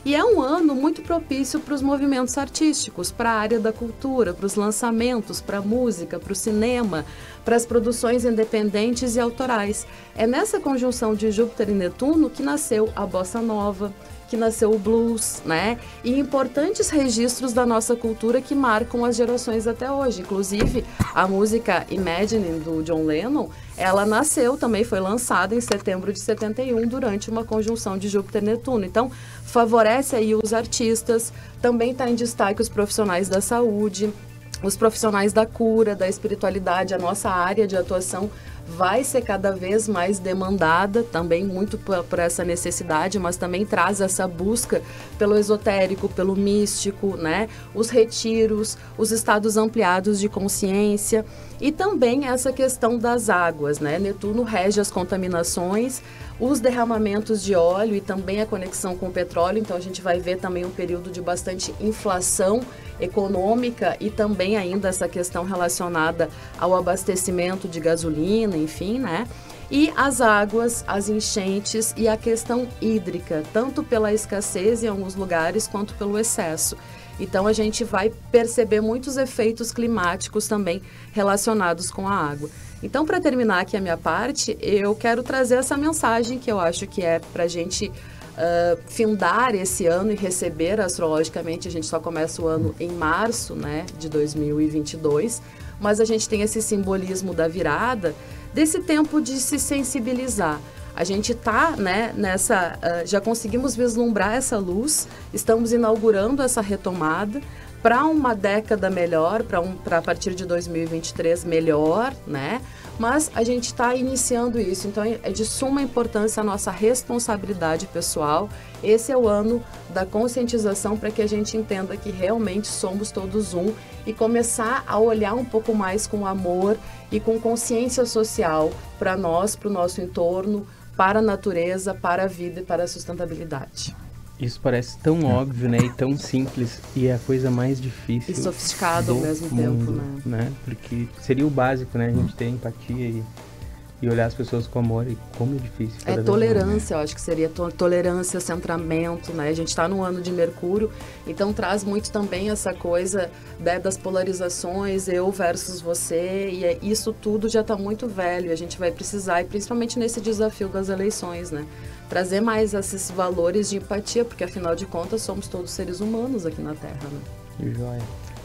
E é um ano muito propício para os movimentos artísticos, para a área da cultura, para os lançamentos, para a música, para o cinema, para as produções independentes e autorais. É nessa conjunção de Júpiter e Netuno que nasceu a Bossa Nova, que nasceu o blues, né? E importantes registros da nossa cultura que marcam as gerações até hoje. Inclusive, a música Imagine, do John Lennon, ela nasceu, também foi lançada em setembro de 71, durante uma conjunção de Júpiter e Netuno. Então, favorece aí os artistas, também está em destaque os profissionais da saúde, os profissionais da cura, da espiritualidade. A nossa área de atuação vai ser cada vez mais demandada, também muito por essa necessidade, mas também traz essa busca pelo esotérico, pelo místico, né? Os retiros, os estados ampliados de consciência e também essa questão das águas, né? Netuno rege as contaminações, os derramamentos de óleo e também a conexão com o petróleo. Então a gente vai ver também um período de bastante inflação econômica e também ainda essa questão relacionada ao abastecimento de gasolina, enfim, né? E as águas, as enchentes e a questão hídrica, tanto pela escassez em alguns lugares quanto pelo excesso. Então a gente vai perceber muitos efeitos climáticos também relacionados com a água. Então, para terminar aqui a minha parte, eu quero trazer essa mensagem que eu acho que é para a gente findar esse ano e receber astrologicamente. A gente só começa o ano em março, né, de 2022, mas a gente tem esse simbolismo da virada, desse tempo de se sensibilizar. A gente está, né, já conseguimos vislumbrar essa luz, estamos inaugurando essa retomada para uma década melhor, para a partir de 2023 melhor, né? Mas a gente está iniciando isso, então é de suma importância a nossa responsabilidade pessoal. Esse é o ano da conscientização para que a gente entenda que realmente somos todos um e começar a olhar um pouco mais com amor e com consciência social para nós, para o nosso entorno, para a natureza, para a vida e para a sustentabilidade. Isso parece tão óbvio, né? E tão simples. E é a coisa mais difícil. E sofisticado ao mesmo tempo, né? Porque seria o básico, né? A gente ter empatia e olhar as pessoas com amor. E como é difícil. É tolerância, eu acho que seria tolerância, centramento, né? A gente está no ano de Mercúrio, então traz muito também essa coisa, né, das polarizações, eu versus você. E isso tudo já está muito velho. A gente vai precisar, e principalmente nesse desafio das eleições, né? Trazer mais esses valores de empatia, porque afinal de contas somos todos seres humanos aqui na Terra, né? Joia.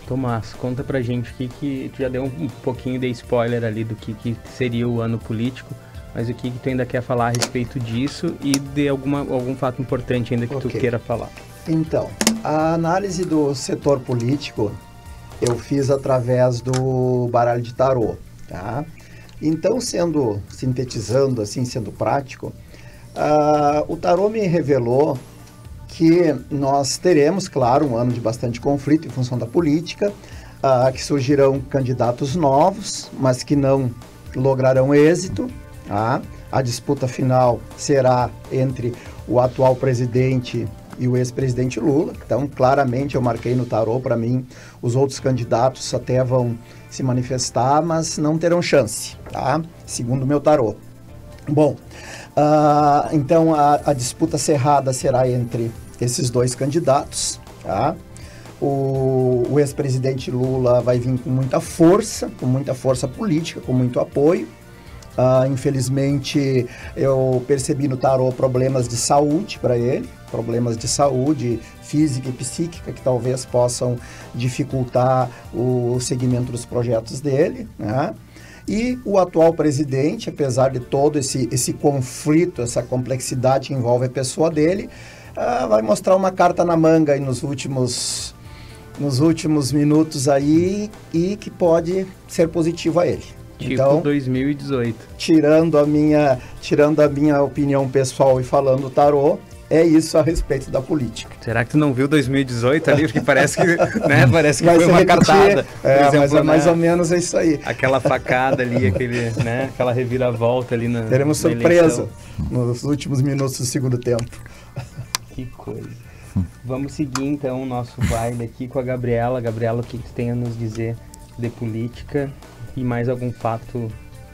Tomás, conta pra gente que tu já deu um pouquinho de spoiler ali do que seria o ano político, mas o que tu ainda quer falar a respeito disso e de algum fato importante ainda que tu queira falar? Então, a análise do setor político eu fiz através do baralho de tarô, tá? Então, sintetizando assim, sendo prático, o tarô me revelou que nós teremos, claro, um ano de bastante conflito em função da política, que surgirão candidatos novos, mas que não lograrão êxito. Tá? A disputa final será entre o atual presidente e o ex-presidente Lula. Então, claramente, eu marquei no tarô, para mim, os outros candidatos até vão se manifestar, mas não terão chance, tá? Segundo o meu tarô. Bom, então a disputa cerrada será entre esses dois candidatos, tá? O ex-presidente Lula vai vir com muita força política, com muito apoio. Infelizmente, eu percebi no tarô problemas de saúde para ele, problemas de saúde física e psíquica que talvez possam dificultar o seguimento dos projetos dele, né? E o atual presidente, apesar de todo esse conflito, essa complexidade que envolve a pessoa dele, vai mostrar uma carta na manga aí nos últimos minutos aí e que pode ser positivo a ele. Tipo então, 2018. Tirando a minha opinião pessoal e falando tarô, é isso a respeito da política. Será que tu não viu 2018 ali? Porque parece que, né, parece que foi uma repetir, cartada. Exemplo, mas é mais né, ou menos é isso aí. Aquela facada ali, aquela reviravolta ali na Teremos surpresa nos últimos minutos do segundo tempo. Que coisa. Vamos seguir então o nosso baile aqui com a Gabriela. Gabriela, o que tu tem a nos dizer de política e mais algum fato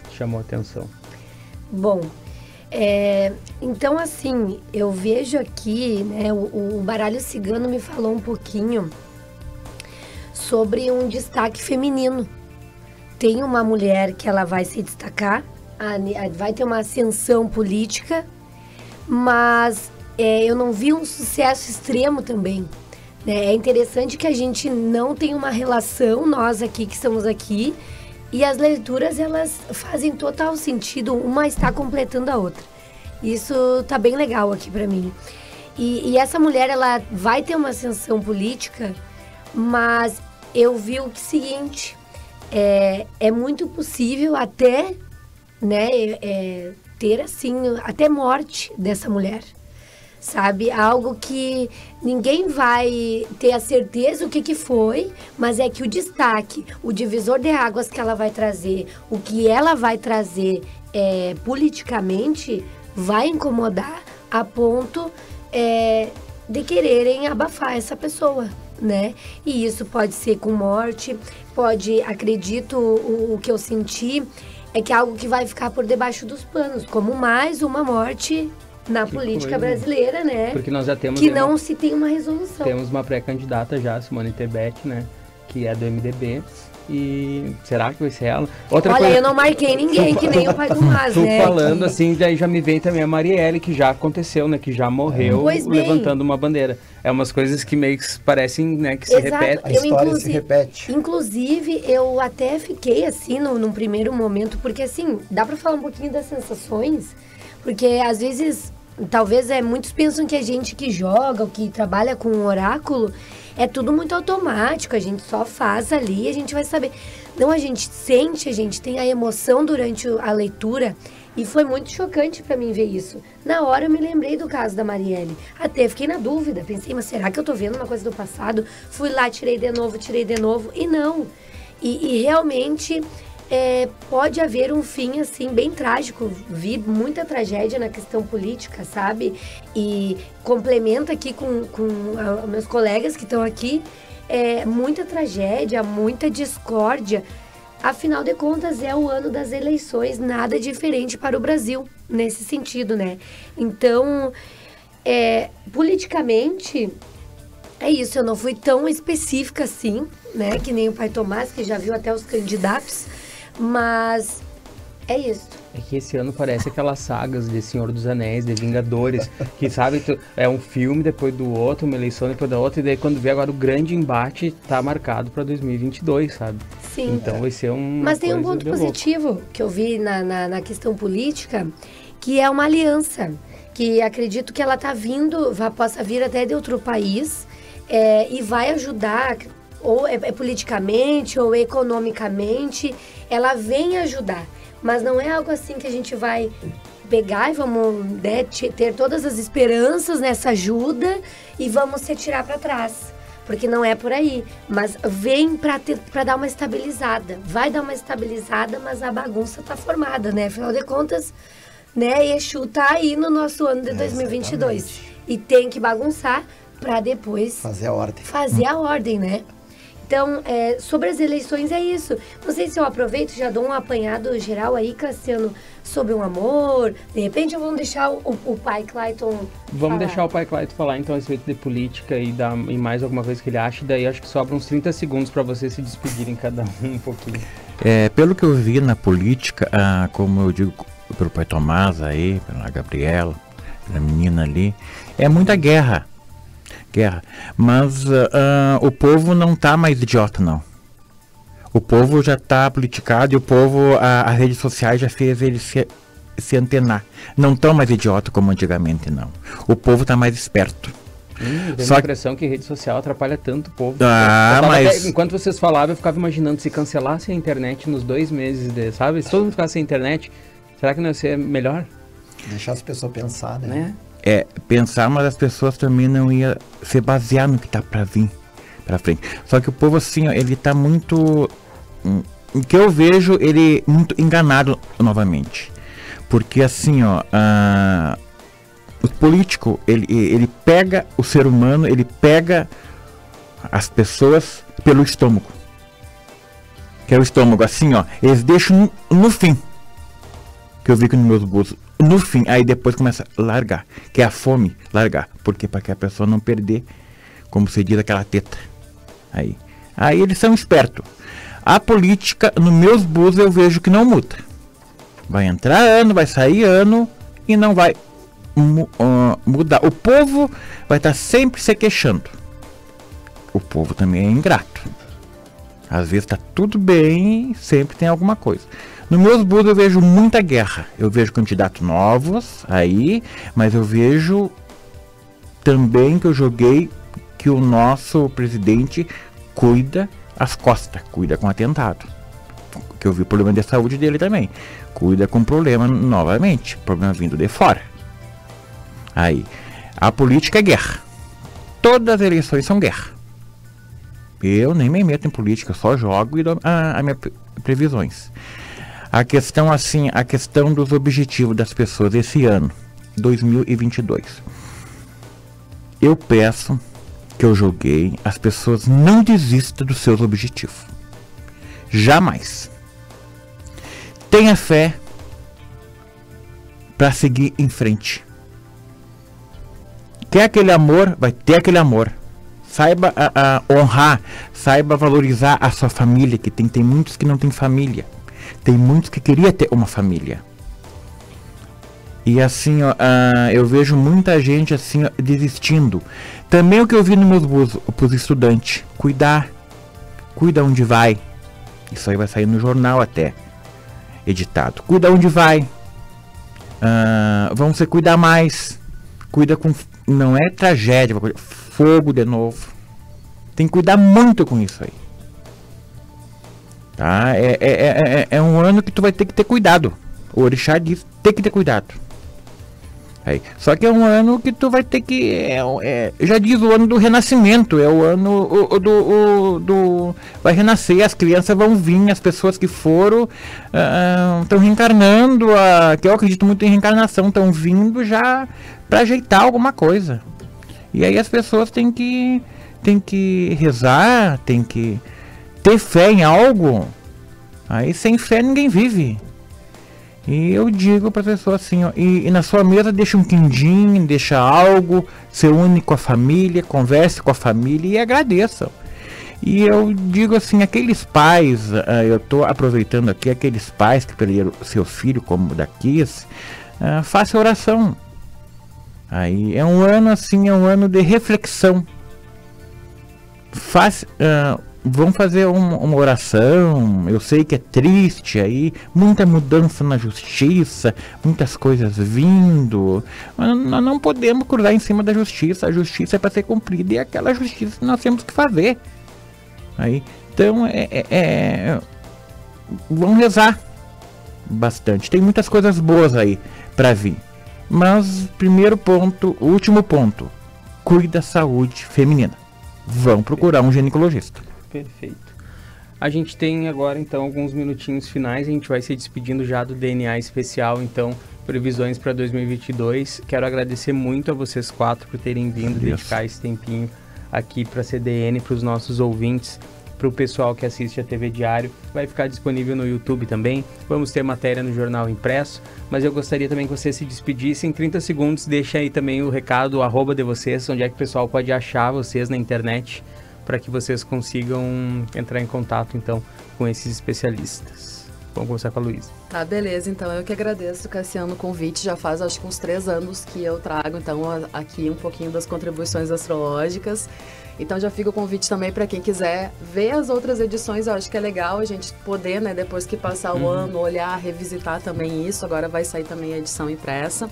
que chamou a atenção? Bom, então assim, eu vejo aqui, né, o baralho cigano me falou um pouquinho sobre um destaque feminino. Tem uma mulher que ela vai se destacar, vai ter uma ascensão política, mas eu não vi um sucesso extremo também. Né? É interessante que a gente não tem uma relação, nós aqui que estamos aqui, e as leituras, elas fazem total sentido, uma está completando a outra. Isso tá bem legal aqui pra mim. E essa mulher, ela vai ter uma ascensão política, mas eu vi o seguinte, é muito possível até, né, ter assim, até morte dessa mulher. Sabe? Algo que ninguém vai ter a certeza o que foi, mas é que o destaque, o divisor de águas que ela vai trazer, o que ela vai trazer politicamente, vai incomodar a ponto de quererem abafar essa pessoa, né? E isso pode ser com morte, acredito, o que eu senti é que é algo que vai ficar por debaixo dos panos, como mais uma morte na política brasileira, né? Porque nós já temos... Que não se tem uma resolução. Temos uma pré-candidata já, Simone Tebet, né? Que é do MDB. E será que vai ser ela? Olha, coisa... eu não marquei ninguém, que nem o pai do Mas, né? Falando assim, daí já me vem também a Marielle, que já aconteceu, né? Que já morreu levantando uma bandeira. É umas coisas que meio que parecem, né? Que se repetem. A história se repete. Inclusive, eu até fiquei assim, num primeiro momento, porque assim, dá pra falar um pouquinho das sensações, porque às vezes... Talvez muitos pensam que a gente que joga, ou que trabalha com um oráculo, é tudo muito automático, a gente só faz ali e a gente vai saber. Não, a gente sente, a gente tem a emoção durante a leitura, e foi muito chocante pra mim ver isso. Na hora eu me lembrei do caso da Marielle, até fiquei na dúvida, pensei, mas será que eu tô vendo uma coisa do passado? Fui lá, tirei de novo, e não. E realmente... pode haver um fim, assim, bem trágico. Vi muita tragédia na questão política, sabe? E complementa aqui com meus colegas que estão aqui, muita tragédia, muita discórdia. Afinal de contas, é o ano das eleições, nada diferente para o Brasil, nesse sentido, né? Então, politicamente... É isso, eu não fui tão específica assim, né? Que nem o pai Tomás, que já viu até os candidatos. Mas é isso. É que esse ano parece aquelas sagas de Senhor dos Anéis, de Vingadores, que sabe, é um filme depois do outro, uma eleição depois da outra, e daí quando vê agora o grande embate tá marcado para 2022, sabe? Sim. Então vai ser um... Mas tem um ponto positivo que eu vi na questão política, que é uma aliança, que acredito que ela tá vindo, possa vir até de outro país, e vai ajudar... ou politicamente, ou economicamente, ela vem ajudar. Mas não é algo assim que a gente vai pegar e vamos, né, ter todas as esperanças nessa ajuda e vamos se atirar para trás. Porque não é por aí. Mas vem para dar uma estabilizada. Vai dar uma estabilizada, mas a bagunça tá formada, né? Afinal de contas, né, Exu tá aí no nosso ano de 2022. Exatamente. E tem que bagunçar para depois... fazer a ordem. Fazer a ordem, né? Então, sobre as eleições é isso. Não sei se eu aproveito e já dou um apanhado geral aí, Cassiano, sobre um amor. De repente, vamos deixar o pai Clayton Vamos deixar o pai Clayton falar, então, a respeito de política e mais alguma coisa que ele acha. E daí, acho que sobra uns 30 segundos para vocês se despedirem cada um pouquinho. Pelo que eu vi na política, como eu digo pelo pai Tomás aí, pela Gabriela, pela menina ali, é muita guerra. Mas o povo não tá mais idiota, não. O povo já tá politicado e o povo, as redes sociais já fez ele se antenar. Não tão mais idiota como antigamente, não. O povo tá mais esperto. Tenho a impressão que rede social atrapalha tanto o povo. Mas... enquanto vocês falavam, eu ficava imaginando se cancelasse a internet nos 2 meses, sabe? Se todo mundo ficasse sem internet, será que não ia ser melhor? Deixar as pessoas pensar, né? Pensar, mas as pessoas também não iam se basear no que tá pra vir pra frente. Só que o povo, assim, ó, ele tá muito... O que eu vejo, ele muito enganado novamente. Porque, assim, ó... o político, ele pega o ser humano, ele pega as pessoas pelo estômago. Que é o estômago, assim, ó. Eles deixam no fim. Que eu vi aqui nos meus bolsos. No fim, aí depois começa a largar. Que é a fome, largar. Porque para que a pessoa não perder, como se diz, aquela teta. Aí eles são espertos. A política, nos meus bolsos, eu vejo que não muda. Vai entrar ano, vai sair ano e não vai mudar. O povo vai estar sempre se queixando. O povo também é ingrato. Às vezes está tudo bem, sempre tem alguma coisa. Nos meus bolsos eu vejo muita guerra. Eu vejo candidatos novos aí, mas eu vejo também que eu joguei que o nosso presidente cuida as costas, cuida com atentado. Que eu vi o problema de saúde dele também. Cuida com problema novamente, problema vindo de fora. Aí, a política é guerra. Todas as eleições são guerra. Eu nem me meto em política, eu só jogo e dou as minhas previsões. A questão, assim, a questão dos objetivos das pessoas esse ano, 2022. Eu peço que eu joguei, as pessoas não desistam dos seus objetivos. Jamais. Tenha fé para seguir em frente. Quer aquele amor, vai ter aquele amor. Saiba honrar, saiba valorizar a sua família, que tem muitos que não tem família. Tem muitos que queriam ter uma família. E assim, ó, eu vejo muita gente assim, ó, desistindo. Também o que eu vi no meus bolsos, para os estudantes, cuida onde vai. Isso aí vai sair no jornal até, editado. Cuida onde vai. Vamos se cuidar mais. Cuida com... Não é tragédia, fogo de novo. Tem que cuidar muito com isso aí. Tá? É um ano que tu vai ter que ter cuidado. O orixá diz, tem que ter cuidado. Aí. Só que é um ano que tu vai ter que... já diz o ano do renascimento. É o ano do vai renascer, as crianças vão vir, as pessoas que foram estão reencarnando, que eu acredito muito em reencarnação, estão vindo já para ajeitar alguma coisa. E aí as pessoas têm que rezar, têm que ter fé em algo. Aí sem fé ninguém vive. E eu digo para a pessoa assim, ó, e na sua mesa deixa um quindim, deixa algo, se une com a família, converse com a família e agradeça. E eu digo assim, aqueles pais, eu estou aproveitando aqui, aqueles pais que perderam seu filho, como daqui, faça oração. Aí é um ano assim, é um ano de reflexão. Vão fazer uma oração. Eu sei que é triste aí, muita mudança na justiça, muitas coisas vindo. Mas nós não podemos cruzar em cima da justiça. A justiça é para ser cumprida e é aquela justiça que nós temos que fazer. Aí, então, vamos rezar bastante. Tem muitas coisas boas aí para vir. Mas, primeiro ponto, último ponto, cuide da saúde feminina. Vão procurar um ginecologista. Perfeito. A gente tem agora, então, alguns minutinhos finais. A gente vai se despedindo já do DNA especial, então, previsões para 2022. Quero agradecer muito a vocês 4 por terem vindo, dedicar esse tempinho aqui para a CDN, para os nossos ouvintes, para o pessoal que assiste a TV Diário. Vai ficar disponível no YouTube também. Vamos ter matéria no jornal impresso. Mas eu gostaria também que vocês se despedissem em 30 segundos. Deixa aí também o recado, o @ de vocês, onde é que o pessoal pode achar vocês na internet, para que vocês consigam entrar em contato, então, com esses especialistas. Vamos começar com a Luísa. Tá, beleza. Então, eu que agradeço, Cassiano, o convite. Já faz, acho que uns 3 anos que eu trago, então, aqui um pouquinho das contribuições astrológicas. Então, já fica o convite também para quem quiser ver as outras edições. Eu acho que é legal a gente poder, né, depois que passar o ano, olhar, revisitar também isso. Agora vai sair também a edição impressa.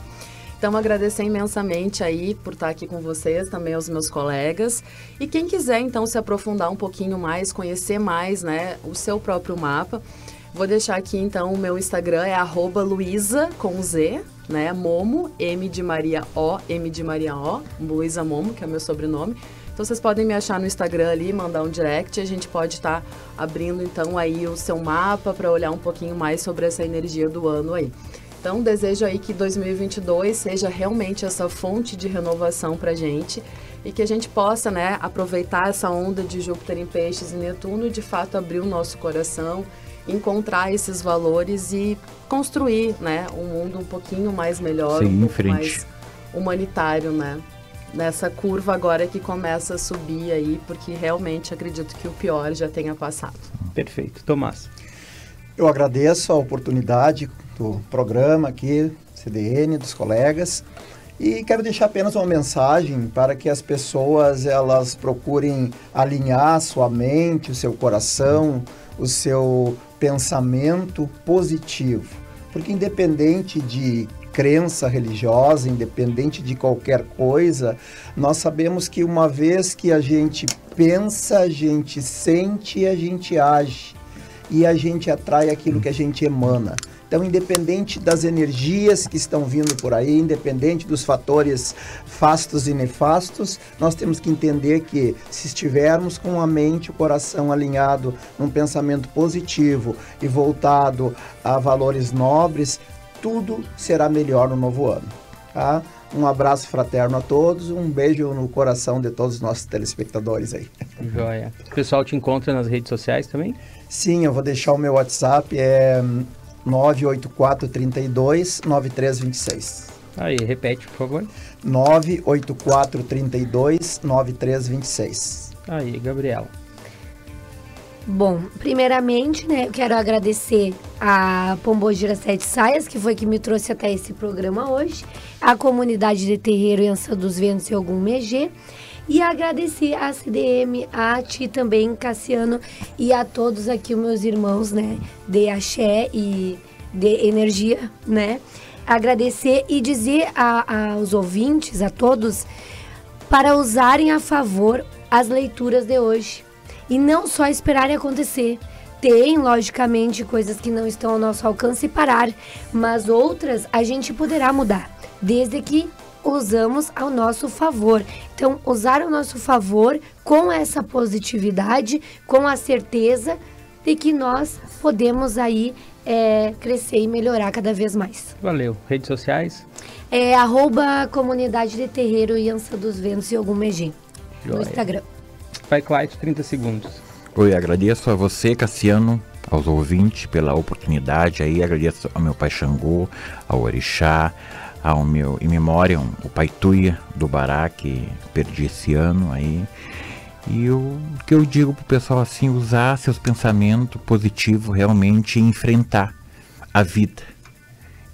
Então, agradecer imensamente aí por estar aqui com vocês, também aos meus colegas. E quem quiser, então, se aprofundar um pouquinho mais, conhecer mais, né, o seu próprio mapa, vou deixar aqui, então, o meu Instagram é @Luiza, com Z, né, Momo, M de Maria O, M de Maria O, Luiza Momo, que é o meu sobrenome. Então, vocês podem me achar no Instagram ali, mandar um direct, e a gente pode estar abrindo, então, aí o seu mapa para olhar um pouquinho mais sobre essa energia do ano aí. Então, desejo aí que 2022 seja realmente essa fonte de renovação para a gente e que a gente possa, né, aproveitar essa onda de Júpiter em Peixes e Netuno e, de fato, abrir o nosso coração, encontrar esses valores e construir, né, um mundo um pouquinho mais melhor, um pouco mais humanitário, né? Nessa curva agora que começa a subir aí, porque realmente acredito que o pior já tenha passado. Perfeito. Tomás. Eu agradeço a oportunidade do programa aqui, CDN, dos colegas, e quero deixar apenas uma mensagem para que as pessoas elas procurem alinhar sua mente, o seu coração, o seu pensamento positivo, porque independente de crença religiosa, independente de qualquer coisa, nós sabemos que uma vez que a gente pensa, a gente sente e a gente age, e a gente atrai aquilo que a gente emana. Então, independente das energias que estão vindo por aí, independente dos fatores fastos e nefastos, nós temos que entender que se estivermos com a mente e o coração alinhado num pensamento positivo e voltado a valores nobres, tudo será melhor no novo ano. Tá? Um abraço fraterno a todos, um beijo no coração de todos os nossos telespectadores aí. Joia. O pessoal te encontra nas redes sociais também? Sim, eu vou deixar o meu WhatsApp, é 98432-9326. Aí, repete, por favor. 98432-9326. Aí, Gabriela. Bom, primeiramente, né, eu quero agradecer a Pombogira Sete Saias, que foi que me trouxe até esse programa hoje, a comunidade de Terreiro Ança dos Ventos e Ogum Megê, e agradecer a CDM, a ti também, Cassiano, e a todos aqui, os meus irmãos, né, de Axé e de Energia, né, agradecer e dizer aos ouvintes, a todos, para usarem a favor as leituras de hoje. E não só esperarem acontecer. Tem, logicamente, coisas que não estão ao nosso alcance e parar, mas outras a gente poderá mudar, desde que usamos ao nosso favor. Então, usar ao nosso favor com essa positividade, com a certeza de que nós podemos aí crescer e melhorar cada vez mais. Valeu. Redes sociais? @comunidade de Terreiro Ança dos Ventos e Ogum Megê no Instagram. Vai, Clyde, 30 segundos. Oi, agradeço a você, Cassiano, aos ouvintes pela oportunidade aí, agradeço ao meu pai Xangô, ao Orixá, ao meu, em memória, o pai Tuia do Bará, que perdi esse ano aí. E o que eu digo pro pessoal assim, usar seus pensamentos positivos realmente e enfrentar a vida.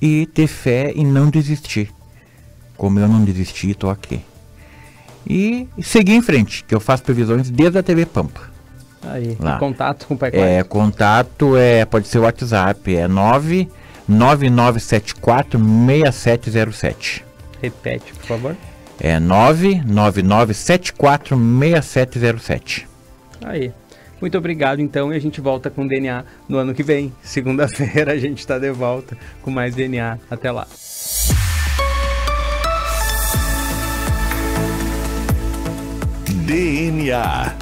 E ter fé e não desistir. Como eu não desisti, tô aqui. E seguir em frente, que eu faço previsões desde a TV Pampa. Aí, lá. Contato com o Pai Clyde? Contato pode ser o WhatsApp, 999746707. Repete, por favor. 999746707. Aí. Muito obrigado, então, e a gente volta com o DNA no ano que vem. Segunda-feira a gente está de volta com mais DNA. Até lá. DNA